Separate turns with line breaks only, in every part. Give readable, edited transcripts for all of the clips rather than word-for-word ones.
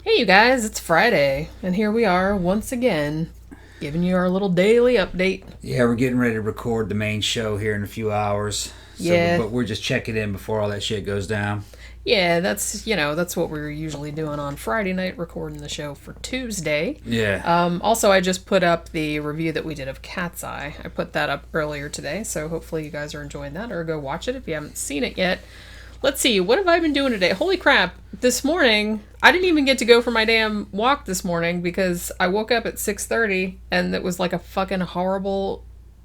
Hey you guys, it's Friday, and here we are once again, giving you our little daily update.
Yeah, we're getting ready to record the main show here in a few hours. But we're just checking in before all that shit goes down.
Yeah, that's what we're usually doing on Friday night, recording the show for Tuesday.
Yeah.
Also, I just put up the review that we did of Cat's Eye. I put that up earlier today, so hopefully you guys are enjoying that, or go watch it if you haven't seen it yet. Let's see, what have I been doing today? Holy crap, this morning, I didn't even get to go for my damn walk this morning because I woke up at 6:30 and it was like a fucking horrible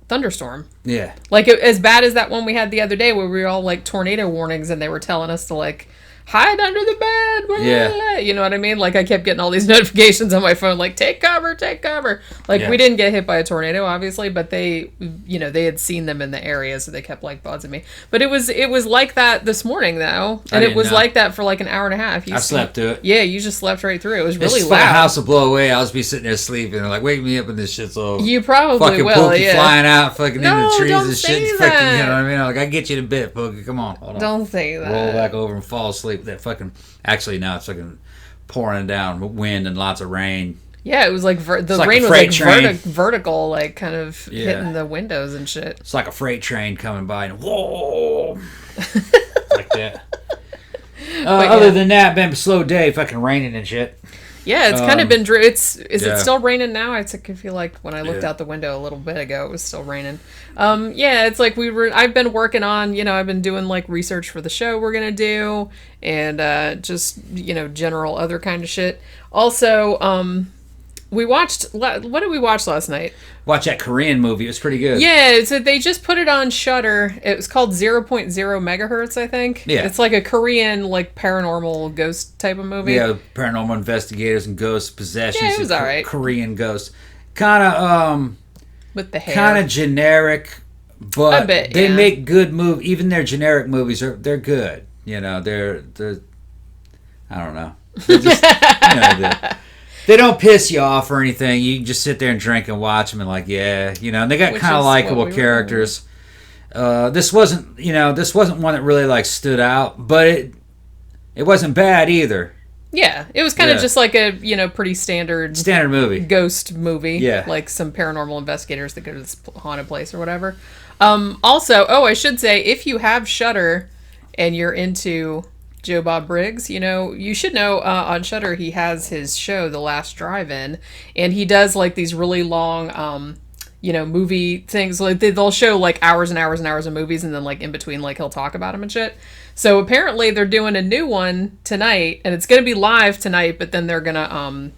thunderstorm.
Yeah.
Like, as bad as that one we had the other day where we were all like tornado warnings and they were telling us to like hide under the bed. Blah,
yeah.
Blah, blah. You know what I mean? Like, I kept getting all these notifications on my phone like, take cover, take cover. Like, we didn't get hit by a tornado, obviously, but they had seen them in the area, so they kept like buzzing me. But it was like that this morning, though. And it was like that for like an hour and a half.
I slept through it.
Yeah, you just slept right through it. It was really
loud.
loud.
The house will blow away. I'll just be sitting there sleeping. They're like, wake me up when this shit's over.
You probably
fucking
will,
Pookie flying out fucking in the trees
don't
and
say
shit.
That.
Freaking, you know what I mean? I'm like, I get you to bed, Pookie. Come on. Hold on.
Don't say that.
Roll back over and fall asleep. That fucking... Actually, now it's fucking pouring down, wind and lots of rain.
Yeah, it was like the rain was like vertical, like kind of hitting the windows and shit.
It's like a freight train coming by and whoa, like that. Other than that, been a slow day, fucking raining and shit.
Yeah, it's kind of been. Is it still raining now? I feel like when I looked out the window a little bit ago, it was still raining. Yeah, it's like I've been working on. I've been doing like research for the show we're gonna do, and just general other kind of shit. Also, we watched. What did we watch last night?
Watch that Korean movie. It was pretty good.
Yeah, so they just put it on Shudder. It was called 0.0 megahertz, I think.
Yeah.
It's like a Korean, like, paranormal ghost type of movie.
Yeah, paranormal investigators and ghost possessions.
Yeah, it was alright.
Korean ghosts. Kind of,
with the hair.
Kind of generic, but
a bit,
they make good movies. Even their generic movies, they're good. They're I don't know. They're just, they don't piss you off or anything. You can just sit there and drink and watch them and like, and they got kind of likable characters. This wasn't one that really like stood out, but it wasn't bad either.
Yeah, it was kind of just like a, pretty standard
movie.
Ghost movie.
Yeah.
Like some paranormal investigators that go to this haunted place or whatever. Also, I should say, if you have Shudder and you're into Joe Bob Briggs, you should know on Shudder he has his show The Last Drive-In, and he does like these really long movie things. Like they'll show like hours and hours and hours of movies, and then like in between like he'll talk about them and shit. So apparently they're doing a new one tonight, and it's gonna be live tonight, but then they're gonna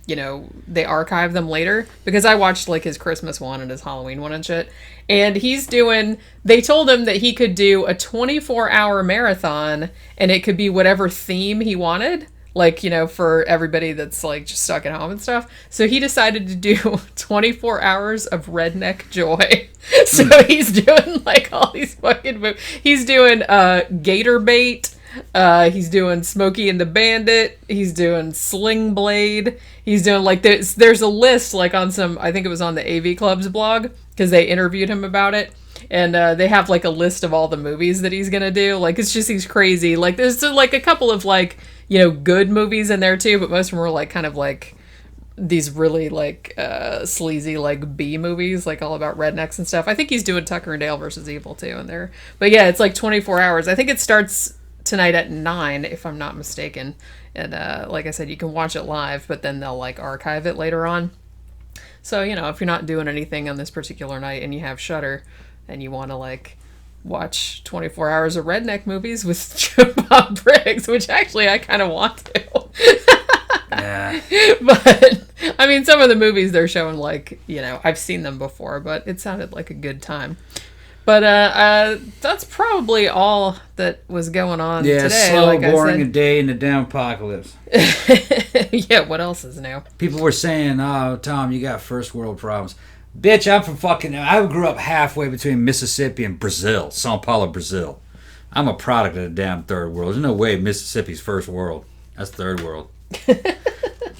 they archive them later, because I watched like his Christmas one and his Halloween one and shit. And they told him that he could do a 24-hour marathon, and it could be whatever theme he wanted, like, for everybody that's like just stuck at home and stuff. So he decided to do 24 hours of redneck joy. So he's doing like all these fucking movies. He's doing Gator Bait. He's doing Smokey and the Bandit. He's doing Sling Blade. He's doing like there's a list like on some, I think it was on the AV Club's blog, because they interviewed him about it. And they have like a list of all the movies that he's gonna do. Like, it's just, he's crazy. Like, there's like a couple of like, good movies in there too, but most of them were like kind of like these really like sleazy like B movies, like all about rednecks and stuff. I think he's doing Tucker and Dale versus Evil too in there. But yeah, it's like 24 hours. I think it starts tonight at 9, if I'm not mistaken. And like I said, you can watch it live, but then they'll like archive it later on. So, if you're not doing anything on this particular night and you have Shudder and you want to like watch 24 hours of redneck movies with Joe Bob Briggs, which actually I kind of want to.
Yeah.
But I mean, some of the movies they're showing, like, I've seen them before, but it sounded like a good time. But that's probably all that was going on today.
Yeah, slow, boring a day in the damn apocalypse.
Yeah, what else is new?
People were saying, "Oh, Tom, you got first world problems." Bitch, I'm from I grew up halfway between Mississippi and Brazil, Sao Paulo, Brazil. I'm a product of the damn third world. There's no way Mississippi's first world. That's third world.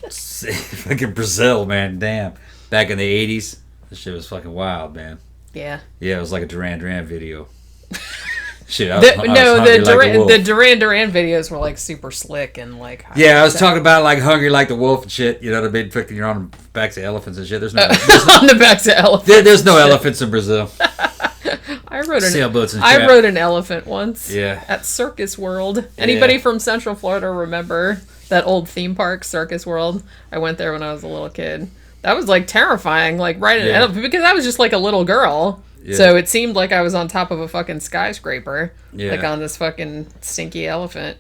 Fucking Brazil, man, damn. Back in the 80s, this shit was fucking wild, man.
Yeah.
Yeah, it was like a Duran Duran video. Shit,
The
wolf.
Duran Duran videos were like super slick and like.
Yeah, I was talking about like hungry like the wolf and shit. You know what I mean? Fucking, you're on the backs of elephants and shit. There's no
on the backs of elephants.
There's no elephants in Brazil.
I rode
sailboats and
I
shit.
rode an elephant once.
Yeah.
At Circus World. Anybody from Central Florida remember that old theme park, Circus World? I went there when I was a little kid. That was like terrifying, like riding an elephant, because I was just like a little girl. Yeah. So it seemed like I was on top of a fucking skyscraper, like on this fucking stinky elephant.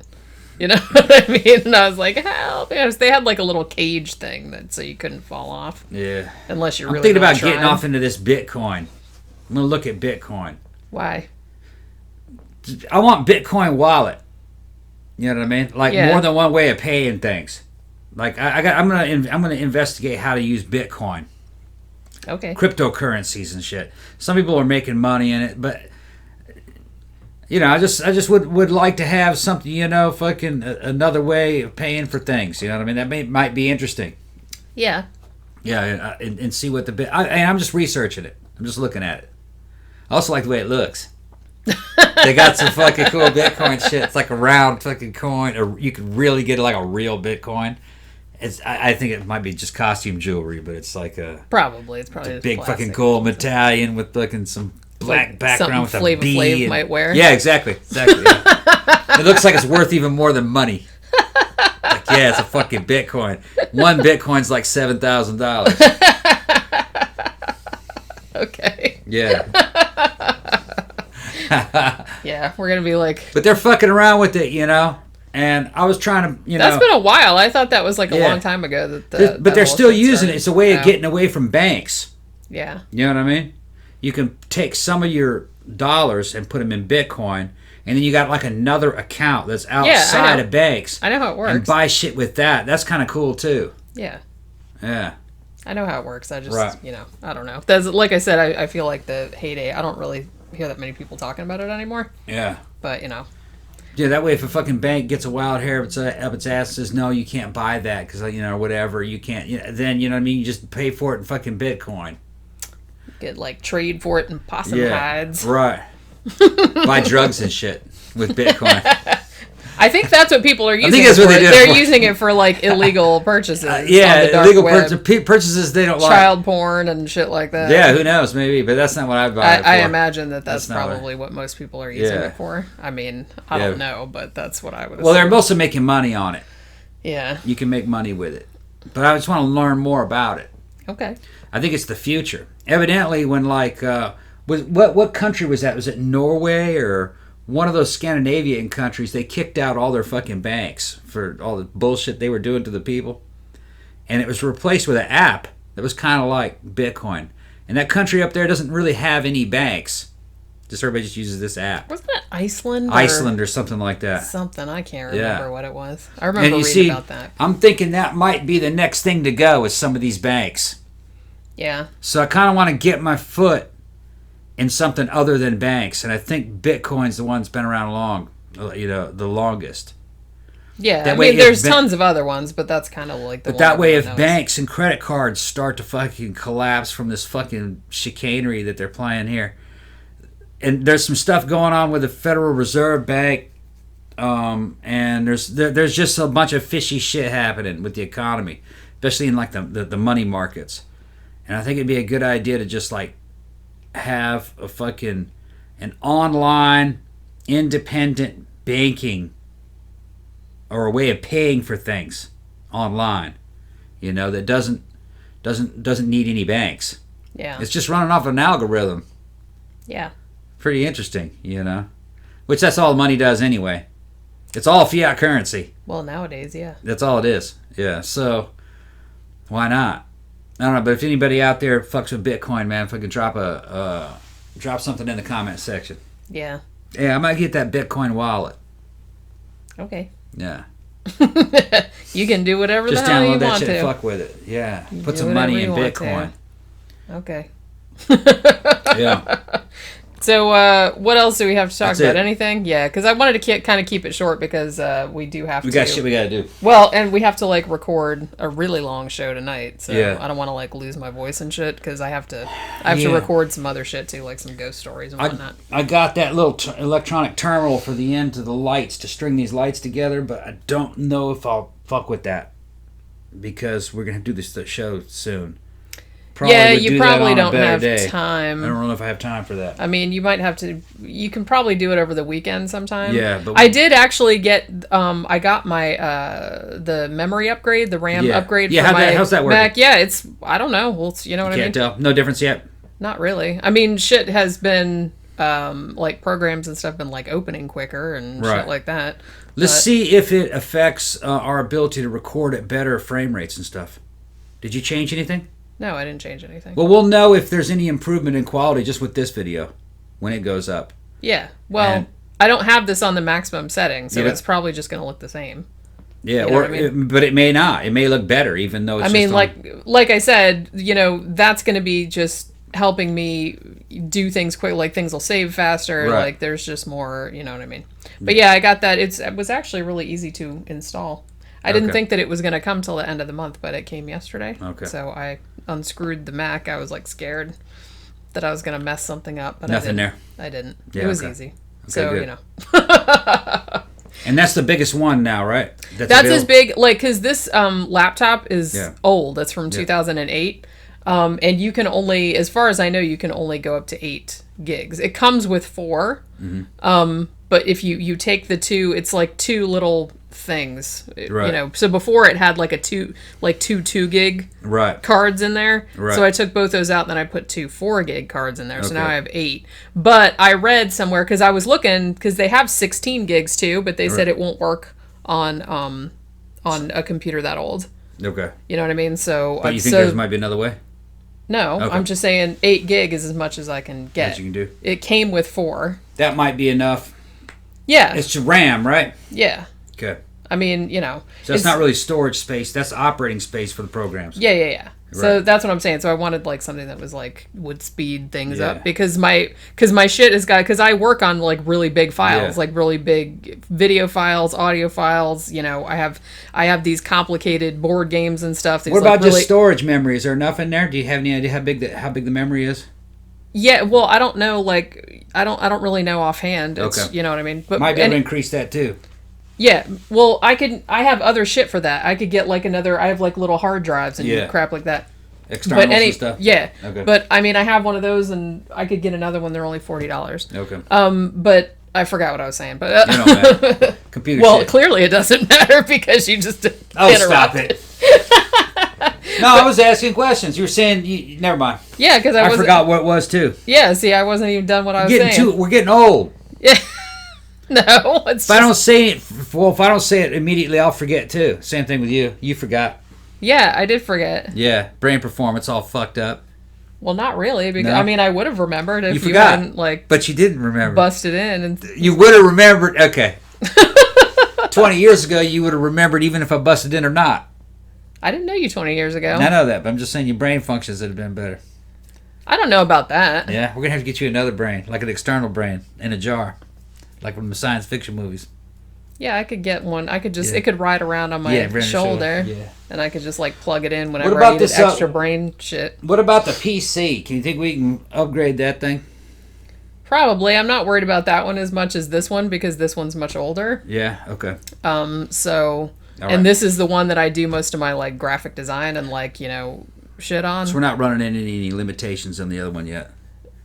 You know what I mean? And I was like, help. Yes, they had like a little cage thing so you couldn't fall off.
Yeah.
Unless you're really
I'm thinking about getting off into this Bitcoin. I'm going to look at Bitcoin.
Why?
I want Bitcoin wallet. You know what I mean? Like more than one way of paying things. Like I'm gonna investigate how to use Bitcoin.
Okay.
Cryptocurrencies and shit. Some people are making money in it, but you know, I just would like to have something, you know, fucking another way of paying for things. You know what I mean? That might be interesting.
Yeah.
Yeah, and see what I'm just researching it. I'm just looking at it. I also like the way it looks. They got some fucking cool Bitcoin shit. It's like a round fucking coin, or you could really get like a real Bitcoin. I think it might be just costume jewelry, but it's like it's probably
a
big fucking gold medallion with fucking some black
like
background with a
Flavor
B.
Flav might wear.
Yeah, exactly. Yeah. It looks like it's worth even more than money. Like, yeah, it's a fucking Bitcoin. One Bitcoin's like $7,000.
Okay.
Yeah.
Yeah, we're gonna be like.
But they're fucking around with it, you know. And I was trying to, you know.
That's been a while. I thought that was like a long time ago.
But they're still using it. It's a way of getting away from banks.
Yeah.
You know what I mean? You can take some of your dollars and put them in Bitcoin, and then you got like another account that's outside of banks.
I know how it works.
And buy shit with that. That's kind of cool too.
Yeah.
Yeah.
I know how it works. I just, you know, I don't know. That's, like I said, I feel like the heyday, I don't really hear that many people talking about it anymore.
Yeah.
But, you know.
Yeah, that way if a fucking bank gets a wild hair up its ass, says, no, you can't buy that because, you know, whatever, you can't, you know, then, you know what I mean, you just pay for it in fucking Bitcoin.
Get, like, trade for it in possum hides.
Right. Buy drugs and shit with Bitcoin.
I think that's what people are using it for. They're using it for, like, illegal purchases.
Illegal purchases they don't like.
Child porn and shit like that.
Yeah, who knows, maybe, but that's not what I'd buy it for.
I imagine that's probably what most people are using it for. I mean, I don't know, but that's what I would assume.
Well, they're mostly making money on it.
Yeah.
You can make money with it. But I just want to learn more about it.
Okay.
I think it's the future. Evidently, when, like, what country was that? Was it Norway or one of those Scandinavian countries? They kicked out all their fucking banks for all the bullshit they were doing to the people. And it was replaced with an app that was kind of like Bitcoin. And that country up there doesn't really have any banks. Just everybody just uses this app.
Wasn't that Iceland?
Iceland or something like that.
Something. I can't remember what it was. I remember reading about that.
I'm thinking that might be the next thing to go with some of these banks.
Yeah.
So I kind of want to get my foot in something other than banks, and I think Bitcoin's the one that's been around the longest.
Yeah, I mean, there's tons of other ones, but that's kind of like the one.
But that way, if banks and credit cards start to fucking collapse from this fucking chicanery that they're playing here, and there's some stuff going on with the Federal Reserve Bank, and there's just a bunch of fishy shit happening with the economy, especially in like the money markets, and I think it'd be a good idea to just like have an online independent banking or a way of paying for things online, you know, that doesn't need any banks.
Yeah.
It's just running off an algorithm.
Yeah.
Pretty interesting, you know. Which that's all money does anyway. It's all fiat currency.
Well, nowadays, yeah.
That's all it is. Yeah. So why not? I don't know, but if anybody out there fucks with Bitcoin, man, fucking drop something in the comment section.
Yeah.
Yeah, I might get that Bitcoin wallet.
Okay.
Yeah.
You can do whatever
just
the hell you
want to.
Just
download that shit
to.
And fuck with it. Yeah. Put some money in Bitcoin.
Okay.
Yeah.
So, what else do we have to talk
That's
about?
it.
Anything? Yeah, because I wanted to kind of keep it short because we do have to.
We got shit we got to do.
Well, and we have to like record a really long show tonight, so
Yeah.
I don't want to like lose my voice and shit because I have to record some other shit too, like some ghost stories and whatnot.
I got that little electronic terminal for the end of the lights to string these lights together, but I don't know if I'll fuck with that because we're gonna do this show soon.
You probably don't have time.
I don't know if I have time for that.
I mean, you might have to. You can probably do it over the weekend sometime.
Yeah, but
I did actually get. I got my the memory upgrade, the RAM upgrade for my
how's that working?
Mac. Yeah, it's. I don't know. Well, you know what I mean.
Can't tell. No difference yet.
Not really. I mean, shit has been like programs and stuff been like opening quicker and shit like that.
Let's see if it affects our ability to record at better frame rates and stuff. Did you change anything?
No, I didn't change anything.
Well, we'll know if there's any improvement in quality just with this video when it goes up.
Yeah. Well, I don't have this on the maximum setting, so it's probably just going to look the same.
Yeah,
You know what I mean?
but it may not. It may look better, even though it's.
I mean, like I said, you know, that's going to be just helping me do things quick. Like things will save faster.
Right.
Like there's just more. You know what I mean? But yeah, I got that. It was actually really easy to install. I didn't think that it was going to come till the end of the month, but it came yesterday.
Okay.
So I unscrewed the Mac. I was like scared that I was going to mess something up. But
Nothing there.
I didn't.
Yeah,
it was
okay.
easy.
Okay,
So,
good.
you know.
And that's the biggest one now, right?
That's as big, like, because this laptop is old. It's from 2008. And you can only, as far as I know, you can only go up to 8 gigs. It comes with 4. Mm-hmm. But if you take the 2, it's like 2 little things, you know. So before it had like two 2 gig cards in there. Right. So I took both those out, and then I put 2 4 gig cards in there. So now I have 8. But I read somewhere, because I was looking, because they have 16 gigs too, but they said it won't work on a computer that old.
Okay.
You know what I mean? So,
but you think there might be another way?
No, I'm just saying 8 gig is as much as I can get.
That you can do.
It came with 4.
That might be enough.
Yeah.
It's RAM, right?
Yeah.
Okay.
I mean, you know.
So that's not really storage space. That's operating space for the programs.
Yeah. So that's what I'm saying. So I wanted like something that was like would speed things up because my shit is because I work on like really big files, like really big video files, audio files. You know, I have these complicated board games and stuff.
What about just storage memory? Is there enough in there? Do you have any idea how big the memory is?
Yeah, well, I don't know. Like, I don't really know offhand. It's, you know what I mean? But
might be able to increase that too.
Yeah, well, I have other shit for that. I could get like I have like little hard drives and crap like that.
Externals and stuff?
Yeah. Okay. But I mean, I have one of those and I could get another one. They're only $40.
Okay.
But I forgot what I was saying. But
you don't matter. Computer
well,
shit.
Clearly it doesn't matter because you just
stop it. No, I was asking questions. You were saying, never mind.
Yeah, because
I forgot what it was too.
Yeah, see, I wasn't even done what I was saying.
We're getting old.
Yeah. No,
if I don't say it immediately, I'll forget too. Same thing with you. You forgot.
Yeah, I did forget.
Yeah, brain performance all fucked up.
Well, not really, because I mean, I would have remembered if you hadn't
but you didn't remember.
Busted in, and
you would have remembered. Okay. 20 years ago, you would have remembered even if I busted in or not.
I didn't know you 20 years ago.
I know that, but I'm just saying your brain functions would have been better.
I don't know about that.
Yeah, we're gonna have to get you another brain, like an external brain in a jar. Like from the science fiction movies.
Yeah, I could get one. I could just it could ride around on my shoulder. Yeah. And I could just like plug it in whenever I needed extra brain shit.
What about the PC? Can you think we can upgrade that thing?
Probably. I'm not worried about that one as much as this one because this one's much older.
Yeah, okay.
So and this is the one that I do most of my like graphic design and like, you know, shit on.
So we're not running into any limitations on the other one yet.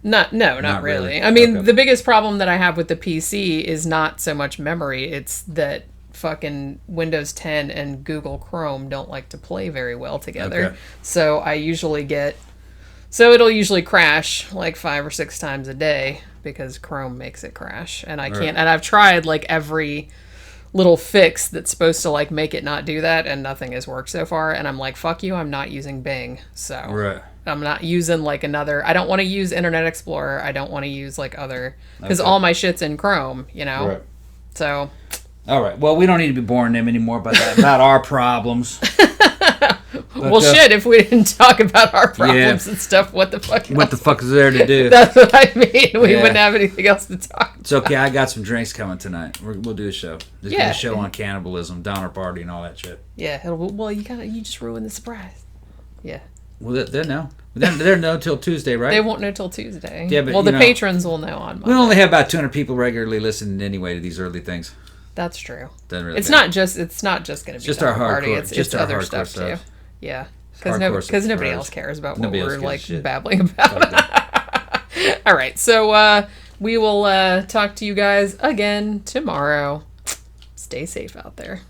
Not really. I mean, the biggest problem that I have with the PC is not so much memory. It's that fucking Windows 10 and Google Chrome don't like to play very well together. Okay. So I usually it'll usually crash like 5 or 6 times a day because Chrome makes it crash. And I can't, and I've tried like every little fix that's supposed to like make it not do that and nothing has worked so far. And I'm like, fuck you, I'm not using Bing. So I'm not using like another. I don't want to use Internet Explorer. I don't want to use like other because all my shit's in Chrome, you know. Right. So.
All right. Well, we don't need to be boring them anymore about our problems.
Well, shit, if we didn't talk about our problems and stuff, what the fuck
What the fuck is there to do?
That's what I mean. We wouldn't have anything else to talk about.
It's okay. I got some drinks coming tonight. We'll do a show. There's a show on cannibalism, Donner Party, and all that shit.
Yeah. Well, you just ruined the surprise. Yeah.
Well, they'll know. They'll know till Tuesday, right?
They won't know till Tuesday.
Yeah, but,
well, the patrons will know on Monday.
We only have about 200 people regularly listening anyway to these early things.
That's true.
Really
it's not just going to be
just our hardcore
party. It's
our
other stuff too. Yeah, because nobody else cares about what we're like babbling about. All right, so we will talk to you guys again tomorrow. Stay safe out there.